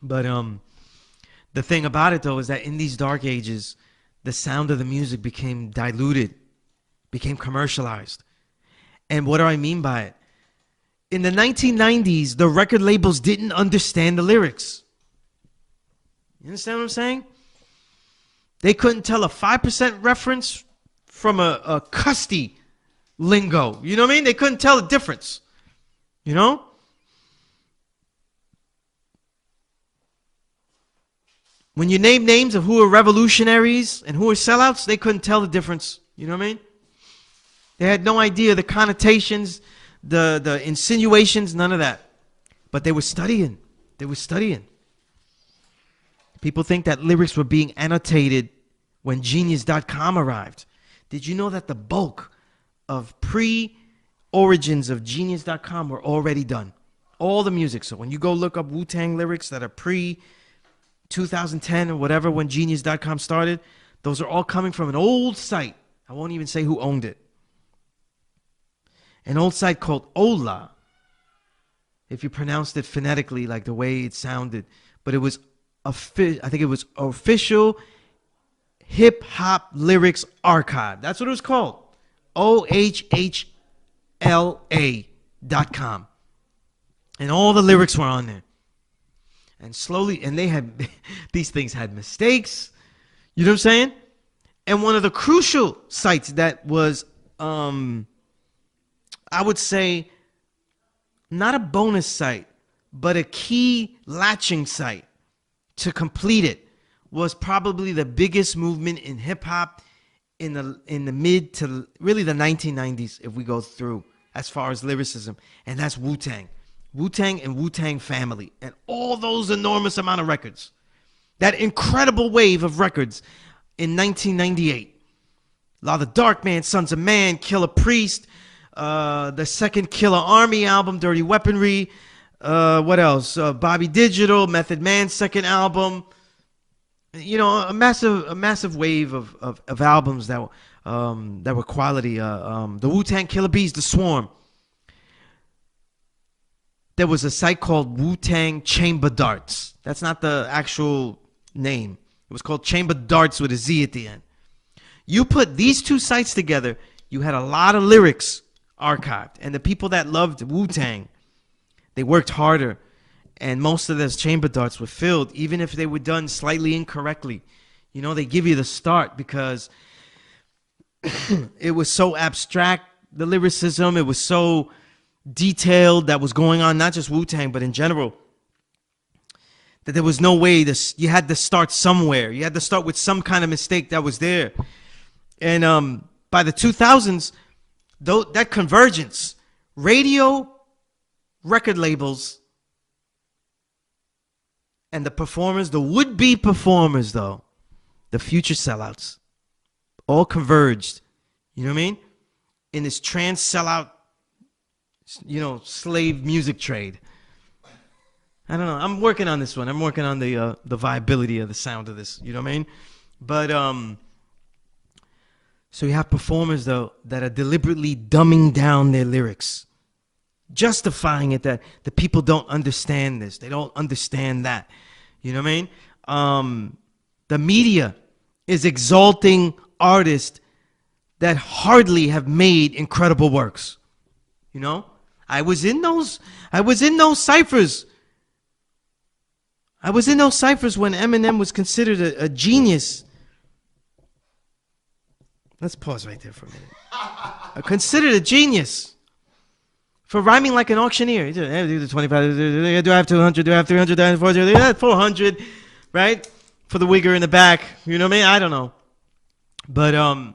But the thing about it though is that in these dark ages, the sound of the music became diluted, became commercialized. And what do I mean by it? In the 1990s, the record labels didn't understand the lyrics. You understand what I'm saying? They couldn't tell a 5% reference from a custy lingo. You know what I mean? They couldn't tell the difference. You know? When you name names of who are revolutionaries and who are sellouts, they couldn't tell the difference. You know what I mean? They had no idea the connotations, the insinuations, none of that. But they were studying. They were studying. People think that lyrics were being annotated when Genius.com arrived. Did you know that the bulk of pre-origins of Genius.com were already done? All the music. So when you go look up Wu-Tang lyrics that are pre-2010 or whatever, when Genius.com started, those are all coming from an old site. I won't even say who owned it. An old site called Ohhla, if you pronounced it phonetically like the way it sounded. But it was, I think it was Official Hip Hop Lyrics Archive. That's what it was called. OHHLA.com. And all the lyrics were on there. And slowly, and they had, these things had mistakes. You know what I'm saying? And one of the crucial sites that was, I would say, not a bonus site, but a key latching site to complete it was probably the biggest movement in hip hop in the mid to really the 1990s, if we go through as far as lyricism, and that's Wu-Tang. Wu-Tang and Wu-Tang Family and all those enormous amount of records. That incredible wave of records in 1998. Law the Dark Man, Sons of Man, Killah Priest, the second Killah Army album, Dirty Weaponry, what else? Bobby Digital, Method Man's second album. You know, a massive wave of albums that were quality. The Wu-Tang Killer Bees, The Swarm. There was a site called Wu-Tang Chamber Dartz. That's not the actual name. It was called Chamber Dartz with a Z at the end. You put these two sites together, you had a lot of lyrics archived. And the people that loved Wu-Tang, they worked harder. And most of those chamber darts were filled, even if they were done slightly incorrectly. You know, they give you the start because it was so abstract, the lyricism. It was so detailed that was going on, not just Wu-Tang, but in general, that there was no way you had to start somewhere. You had to start with some kind of mistake that was there. And by the 2000s, that convergence, radio, record labels, and the performers, the would-be performers, though, the future sellouts, all converged, you know what I mean? In this trans sellout, you know, slave music trade. I don't know. I'm working on this one. I'm working on the viability of the sound of this, you know what I mean? But, so you have performers, though, that are deliberately dumbing down their lyrics, justifying it that the people don't understand this. They don't understand that. You know what I mean? The media is exalting artists that hardly have made incredible works. You know? I was in those ciphers. I was in those ciphers when Eminem was considered a genius. Let's pause right there for a minute. Considered a genius for rhyming like an auctioneer. Do I have 25? Do I have 200? Do I have 300? Do I have 400? Do I have 400? Right? For the wigger in the back. You know what I mean? I don't know. But, and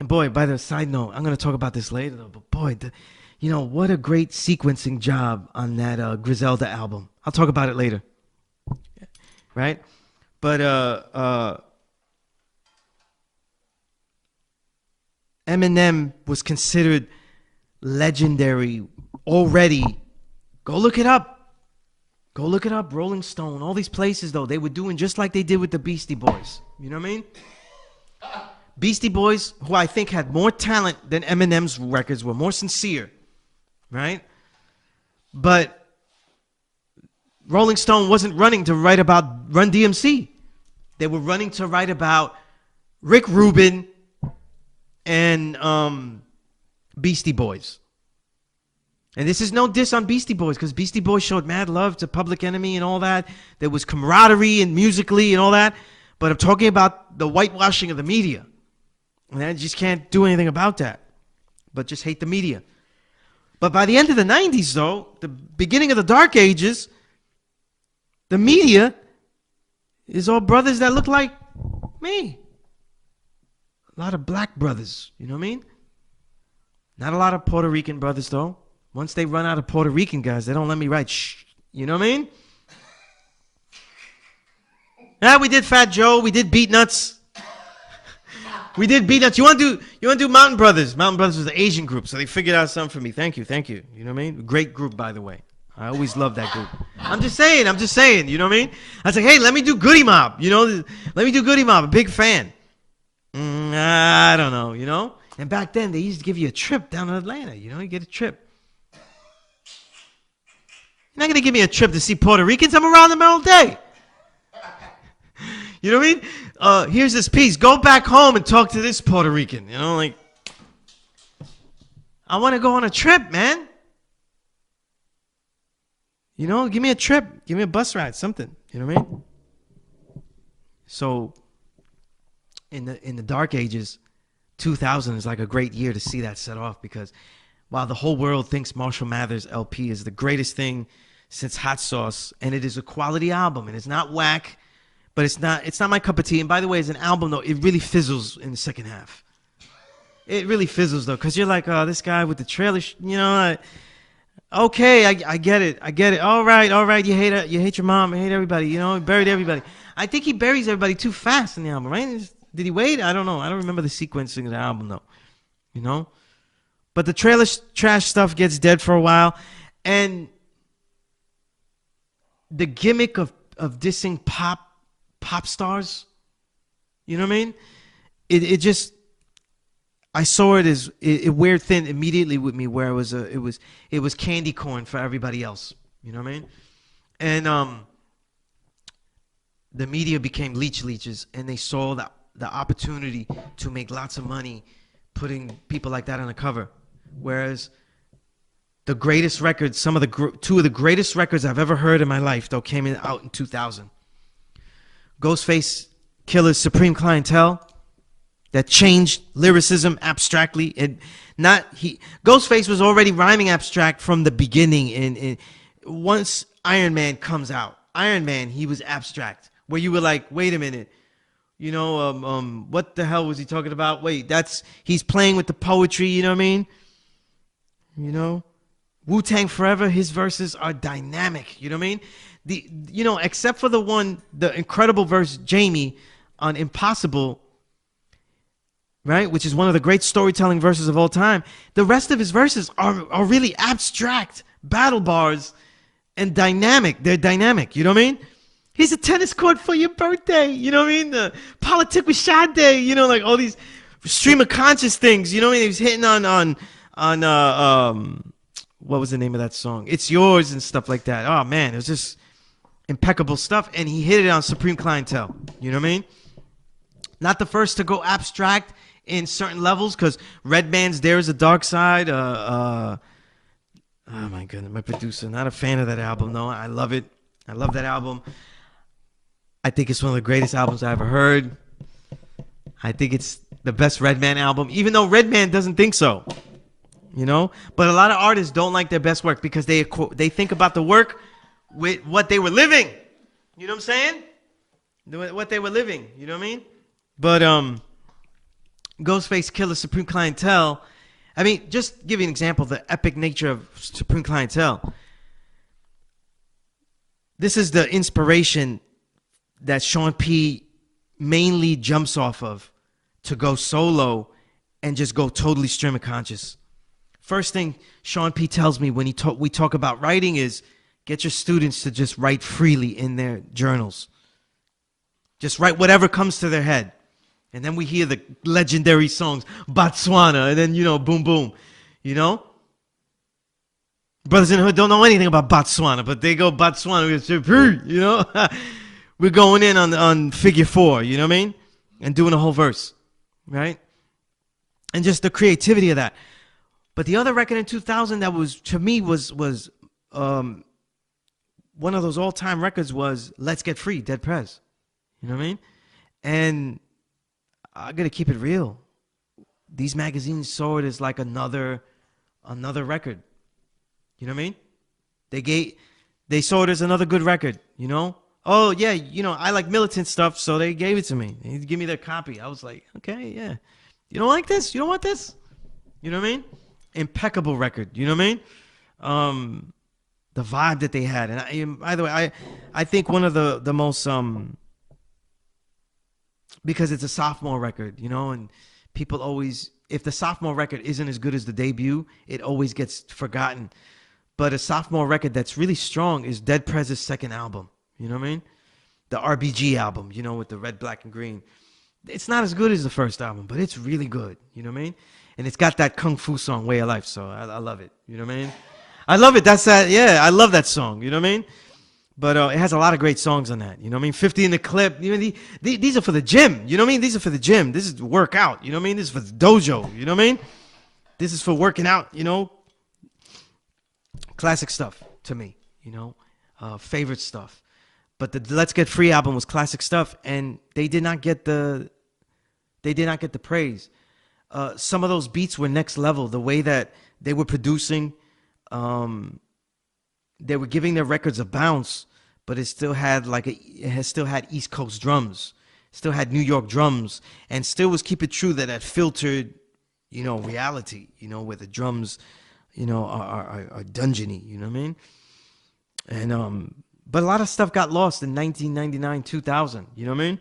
boy, by the side note, I'm going to talk about this later, though. But boy, you know, what a great sequencing job on that Griselda album. I'll talk about it later. Right? But, Eminem was considered legendary already. Go look it up. Go look it up. Rolling Stone, all these places, though, they were doing just like they did with the Beastie Boys. You know what I mean? Beastie Boys, who I think had more talent than Eminem's records, were more sincere, right? But Rolling Stone wasn't running to write about Run DMC. They were running to write about Rick Rubin and Beastie Boys. And this is no diss on Beastie Boys, because Beastie Boys showed mad love to Public Enemy and all that. There was camaraderie and musically and all that. But I'm talking about the whitewashing of the media. And I just can't do anything about that. But just hate the media. But by the end of the 90s, though, the beginning of the dark ages, the media is all brothers that look like me. A lot of black brothers, you know what I mean? Not a lot of Puerto Rican brothers, though. Once they run out of Puerto Rican guys, they don't let me write shh. You know what I mean? Yeah, we did Fat Joe. We did Beat Nuts. We did Beat Nuts. You want to do Mountain Brothers? Mountain Brothers was the Asian group, so they figured out something for me. Thank you. You know what I mean? Great group, by the way. I always love that group. I'm just saying. You know what I mean? I was like, hey, let me do Goody Mob. You know, let me do Goody Mob. A big fan. I don't know. You know. And back then, they used to give you a trip down to Atlanta. You know, you get a trip. You're not going to give me a trip to see Puerto Ricans. I'm around them all day. You know what I mean? Here's this piece. Go back home and talk to this Puerto Rican. You know, like, I want to go on a trip, man. You know, give me a trip. Give me a bus ride, something. You know what I mean? So, in the dark ages, 2000 is like a great year to see that set off, because while the whole world thinks Marshall Mathers LP is the greatest thing since Hot Sauce, and it is a quality album, and it's not whack, but it's not my cup of tea. And by the way, as an album though, it really fizzles in the second half. It really fizzles though, because you're like, oh, this guy with the trailer, you know. Okay, I get it. All right. You hate your mom. You hate everybody. You know, he buried everybody. I think he buries everybody too fast in the album, right? Did he wait? I don't know. I don't remember the sequencing of the album though. You know, but the trailer trash stuff gets dead for a while, and the gimmick of dissing pop stars, you know what I mean? It just, I saw it as it wear thin immediately with me, where it was candy corn for everybody else. You know what I mean? And the media became leeches, and they saw the opportunity to make lots of money putting people like that on the cover. Whereas the greatest records, two of the greatest records I've ever heard in my life, though, came out in 2000. Ghostface Killah's Supreme Clientele, that changed lyricism abstractly. Ghostface was already rhyming abstract from the beginning. And once Iron Man comes out, Iron Man, he was abstract, where you were like, wait a minute, you know, what the hell was he talking about? Wait, he's playing with the poetry, you know what I mean? You know, Wu-Tang Forever, his verses are dynamic, you know what I mean? Except for the incredible verse Jamie on Impossible, right, which is one of the great storytelling verses of all time, the rest of his verses are really abstract battle bars and dynamic. They're dynamic, you know what I mean? Here's a tennis court for your birthday, you know what I mean? The politic with Sade, you know, like all these stream of conscious things, you know what I mean? He was hitting on what was the name of that song? It's Yours and stuff like that. Oh man, it was just impeccable stuff, and he hit it on Supreme Clientele, you know what I mean? Not the first to go abstract in certain levels, because Redman's There Is a Dark Side. Oh my goodness, my producer, not a fan of that album. No, I love it. I love that album. I think it's one of the greatest albums I ever heard. I think it's the best Redman album, even though Redman doesn't think so. You know, but a lot of artists don't like their best work because they think about the work with what they were living. You know what I'm saying? What they were living. You know what I mean? But Ghostface Killah, Supreme Clientele. I mean, just give you an example of the epic nature of Supreme Clientele. This is the inspiration that Sean P mainly jumps off of to go solo and just go totally stream of conscious. First thing Sean P tells me when we talk about writing is get your students to just write freely in their journals. Just write whatever comes to their head. And then we hear the legendary songs, Botswana, and then, you know, boom, boom, you know? Brothers in the Hood don't know anything about Botswana, but they go Botswana. We say, you know, we're going in on figure 4. You know what I mean? And doing a whole verse, right? And just the creativity of that. But the other record in 2000 that was, to me, was one of those all-time records was Let's Get Free, Dead Prez. You know what I mean? And I got to keep it real. These magazines saw it as like another record. You know what I mean? They saw it as another good record, you know? Oh, yeah, you know, I like militant stuff, so they gave it to me. They give me their copy. I was like, okay, yeah. You don't like this? You don't want this? You know what I mean? Impeccable record. You know what I mean? The vibe that they had. And by the way, I think one of the most, because it's a sophomore record, you know, and people always, if the sophomore record isn't as good as the debut, it always gets forgotten. But a sophomore record that's really strong is Dead Prez's second album. You know what I mean? The RBG album, you know, with the red, black, and green. It's not as good as the first album, but it's really good. You know what I mean? And it's got that Kung Fu song, Way of Life. So I love it. You know what I mean? I love it. That's that. Yeah, I love that song. You know what I mean? But it has a lot of great songs on that. You know what I mean? 50 in the Clip. You know, these are for the gym. You know what I mean? These are for the gym. This is to work out. You know what I mean? This is for the dojo. You know what I mean? This is for working out, you know? Classic stuff to me, you know? Favorite stuff. But the Let's Get Free album was classic stuff, and they did not get the praise. Some of those beats were next level. The way that they were producing, they were giving their records a bounce, but it still had East Coast drums, still had New York drums, and still was keeping true that filtered, you know, reality, you know, where the drums, you know, are dungeony, you know what I mean? And but a lot of stuff got lost in 1999, 2000, you know what I mean?